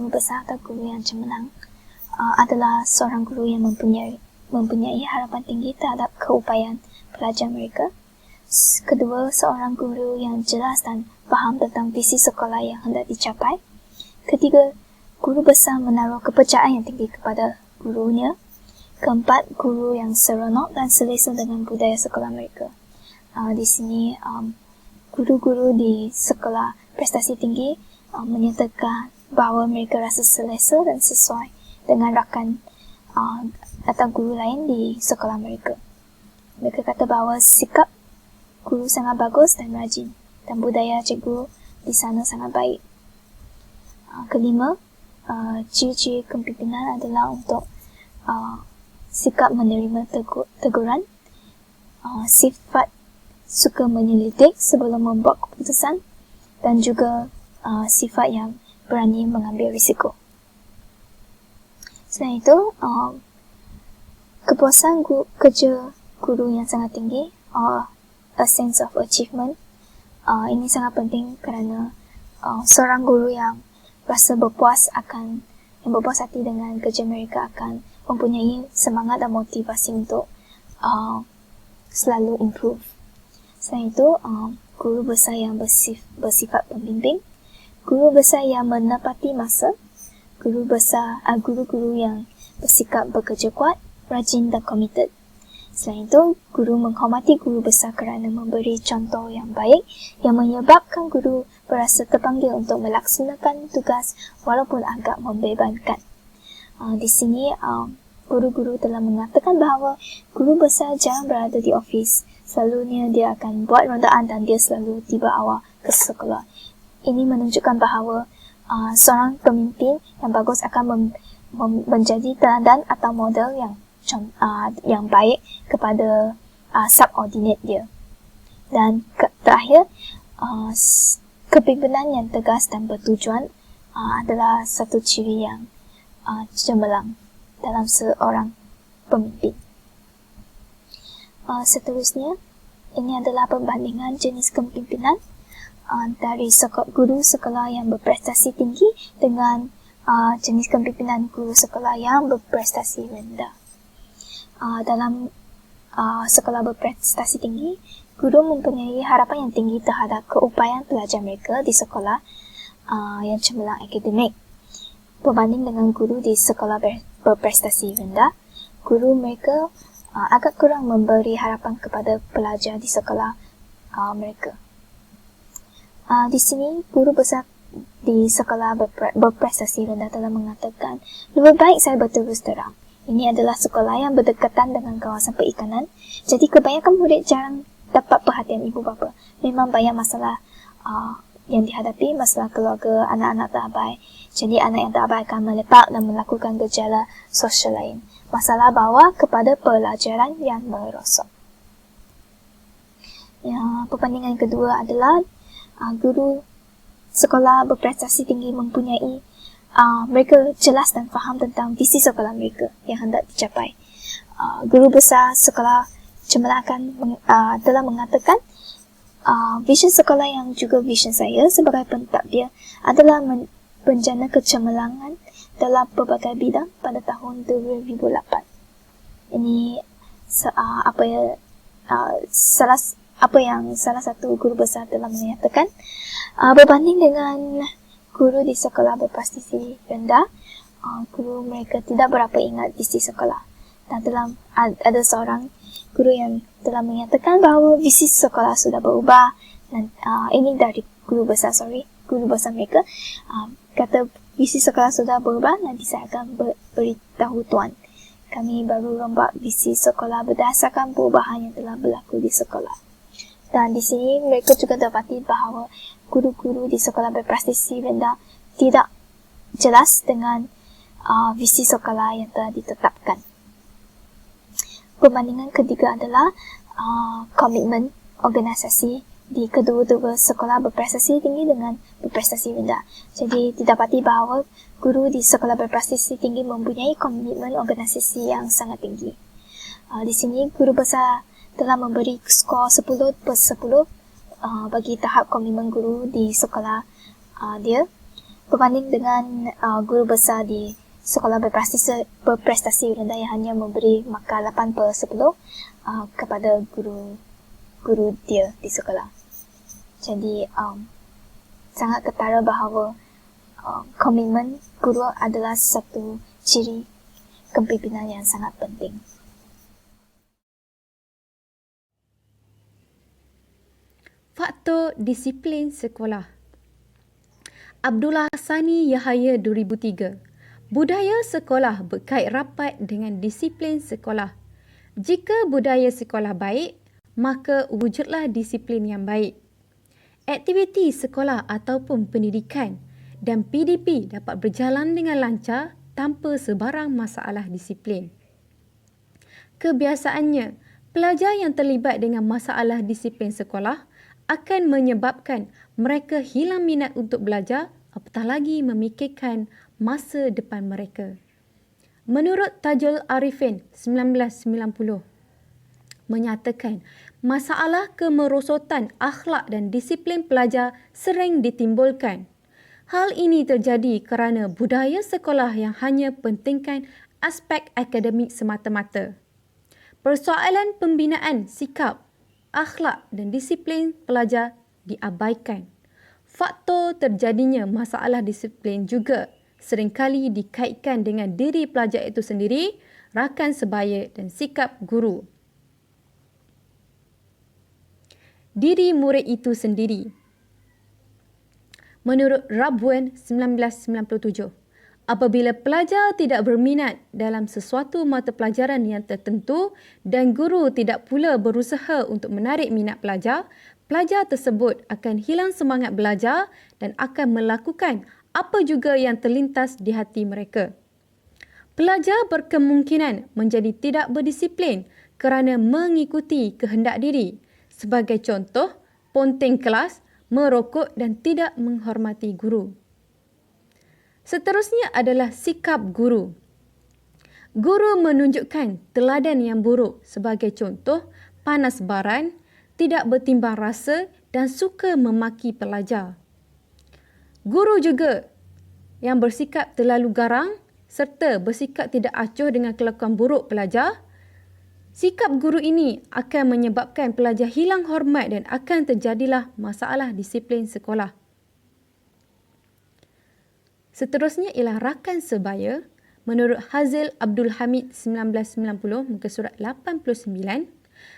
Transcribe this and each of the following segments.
guru besar atau guru yang cemerlang adalah seorang guru yang mempunyai harapan tinggi terhadap keupayaan pelajar mereka. Kedua, seorang guru yang jelas dan faham tentang visi sekolah yang hendak dicapai. Ketiga, guru besar menaruh kepercayaan yang tinggi kepada gurunya. Keempat, guru yang seronok dan selesa dengan budaya sekolah mereka. Di sini, guru-guru di sekolah prestasi tinggi menyatakan bahawa mereka rasa selesa dan sesuai dengan rakan atau guru lain di sekolah mereka. Mereka kata bahawa sikap guru sangat bagus dan rajin, dan budaya cikgu di sana sangat baik. Kelima, ciri-ciri kepimpinan adalah untuk sikap menerima teguran, sifat suka menyelidik sebelum membuat keputusan, dan juga sifat yang berani mengambil risiko. Selain itu, kepuasan kerja guru yang sangat tinggi, a sense of achievement, ini sangat penting kerana seorang guru yang rasa berpuas hati dengan kerja mereka akan mempunyai semangat dan motivasi untuk selalu improve. Selain itu, guru besar yang bersifat pembimbing, guru besar yang menepati masa, guru-guru yang bersikap bekerja kuat, rajin dan committed. Selain itu, guru menghormati guru besar kerana memberi contoh yang baik yang menyebabkan guru berasa terpanggil untuk melaksanakan tugas walaupun agak membebankan. Di sini, guru-guru telah mengatakan bahawa guru besar jarang berada di ofis. Selalunya dia akan buat rondaan dan dia selalu tiba awal ke sekolah. Ini menunjukkan bahawa seorang pemimpin yang bagus akan menjadi teladan atau model yang baik kepada subordinate dia. Dan terakhir, kepimpinan yang tegas dan bertujuan adalah satu ciri yang cemerlang dalam seorang pemimpin. Seterusnya, ini adalah perbandingan jenis kepimpinan dari guru sekolah yang berprestasi tinggi dengan jenis kepimpinan guru sekolah yang berprestasi rendah. Dalam sekolah berprestasi tinggi, guru mempunyai harapan yang tinggi terhadap keupayaan pelajar mereka di sekolah yang cemerlang akademik. Berbanding dengan guru di sekolah berprestasi rendah, guru mereka agak kurang memberi harapan kepada pelajar di sekolah mereka. Di sini, guru besar di sekolah berprestasi rendah telah mengatakan, lebih baik saya berterus terang. Ini adalah sekolah yang berdekatan dengan kawasan perikanan, jadi kebanyakan murid jarang dapat perhatian ibu bapa. Memang banyak masalah yang dihadapi, masalah keluarga, anak-anak terabai. Jadi anak yang terabai akan melepak dan melakukan gejala sosial lain. Masalah bawa kepada pelajaran yang merosot. Perbandingan kedua adalah guru sekolah berprestasi tinggi mempunyai mereka jelas dan faham tentang visi sekolah mereka yang hendak dicapai. Guru besar sekolah cemerlang telah mengatakan vision sekolah yang juga vision saya sebagai pentadbir adalah menjana kecemerlangan dalam pelbagai bidang pada tahun 2008. Ini salah satu guru besar telah menyatakan. Berbanding dengan guru di sekolah berprestasi rendah, guru mereka tidak berapa ingat visi sekolah. Dan ada seorang guru yang telah menyatakan bahawa visi sekolah sudah berubah. Dan ini dari guru besar mereka. Kata visi sekolah sudah berubah, nanti saya akan beritahu tuan. Kami baru rombak visi sekolah berdasarkan perubahan yang telah berlaku di sekolah. Dan di sini mereka juga dapati bahawa guru-guru di sekolah berprestasi rendah tidak jelas dengan visi sekolah yang telah ditetapkan. Perbandingan ketiga adalah komitmen organisasi di kedua-dua sekolah berprestasi tinggi dengan berprestasi rendah. Jadi didapati bahawa guru di sekolah berprestasi tinggi mempunyai komitmen organisasi yang sangat tinggi. Di sini guru besar telah memberi skor 10/10 bagi tahap komitmen guru di sekolah dia. Berbanding dengan guru besar di sekolah berprestasi rendah yang hanya memberi markah 8/10 kepada guru dia di sekolah. Jadi sangat ketara bahawa komitmen guru adalah satu ciri kepimpinan yang sangat penting. Faktor disiplin sekolah. Abdullah Sani Yahaya 2003. Budaya sekolah berkait rapat dengan disiplin sekolah. Jika budaya sekolah baik, maka wujudlah disiplin yang baik. Aktiviti sekolah ataupun pendidikan dan PDP dapat berjalan dengan lancar tanpa sebarang masalah disiplin. Kebiasaannya, pelajar yang terlibat dengan masalah disiplin sekolah akan menyebabkan mereka hilang minat untuk belajar, apatah lagi memikirkan masa depan mereka. Menurut Tajul Arifin 1990, menyatakan masalah kemerosotan akhlak dan disiplin pelajar sering ditimbulkan. Hal ini terjadi kerana budaya sekolah yang hanya pentingkan aspek akademik semata-mata. Persoalan pembinaan sikap, akhlak dan disiplin pelajar diabaikan. Faktor terjadinya masalah disiplin juga seringkali dikaitkan dengan diri pelajar itu sendiri, rakan sebaya dan sikap guru. Diri murid itu sendiri. Menurut Rabwan 1997, apabila pelajar tidak berminat dalam sesuatu mata pelajaran yang tertentu dan guru tidak pula berusaha untuk menarik minat pelajar, pelajar tersebut akan hilang semangat belajar dan akan melakukan apa juga yang terlintas di hati mereka. Pelajar berkemungkinan menjadi tidak berdisiplin kerana mengikuti kehendak diri. Sebagai contoh, ponteng kelas, merokok dan tidak menghormati guru. Seterusnya adalah sikap guru. Guru menunjukkan teladan yang buruk, sebagai contoh, panas baran, tidak bertimbang rasa dan suka memaki pelajar. Guru juga yang bersikap terlalu garang serta bersikap tidak acuh dengan kelakuan buruk pelajar. Sikap guru ini akan menyebabkan pelajar hilang hormat dan akan terjadilah masalah disiplin sekolah. Seterusnya ialah rakan sebaya. Menurut Hazil Abdul Hamid 1990, muka surat 89,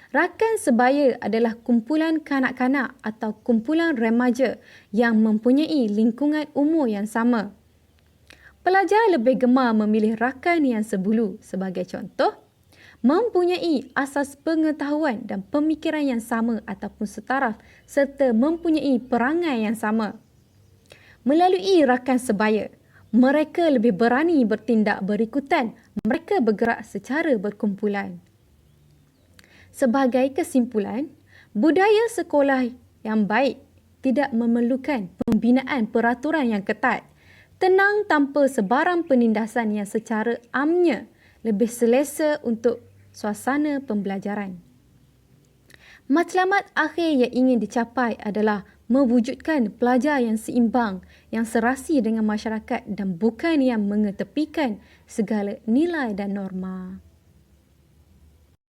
rakan sebaya adalah kumpulan kanak-kanak atau kumpulan remaja yang mempunyai lingkungan umur yang sama. Pelajar lebih gemar memilih rakan yang sebulu, sebagai contoh, mempunyai asas pengetahuan dan pemikiran yang sama ataupun setaraf serta mempunyai perangai yang sama. Melalui rakan sebaya, mereka lebih berani bertindak berikutan, mereka bergerak secara berkumpulan. Sebagai kesimpulan, budaya sekolah yang baik tidak memerlukan pembinaan peraturan yang ketat, tenang tanpa sebarang penindasan yang secara amnya lebih selesa untuk suasana pembelajaran. Matlamat akhir yang ingin dicapai adalah mewujudkan pelajar yang seimbang, yang serasi dengan masyarakat dan bukan yang mengetepikan segala nilai dan norma.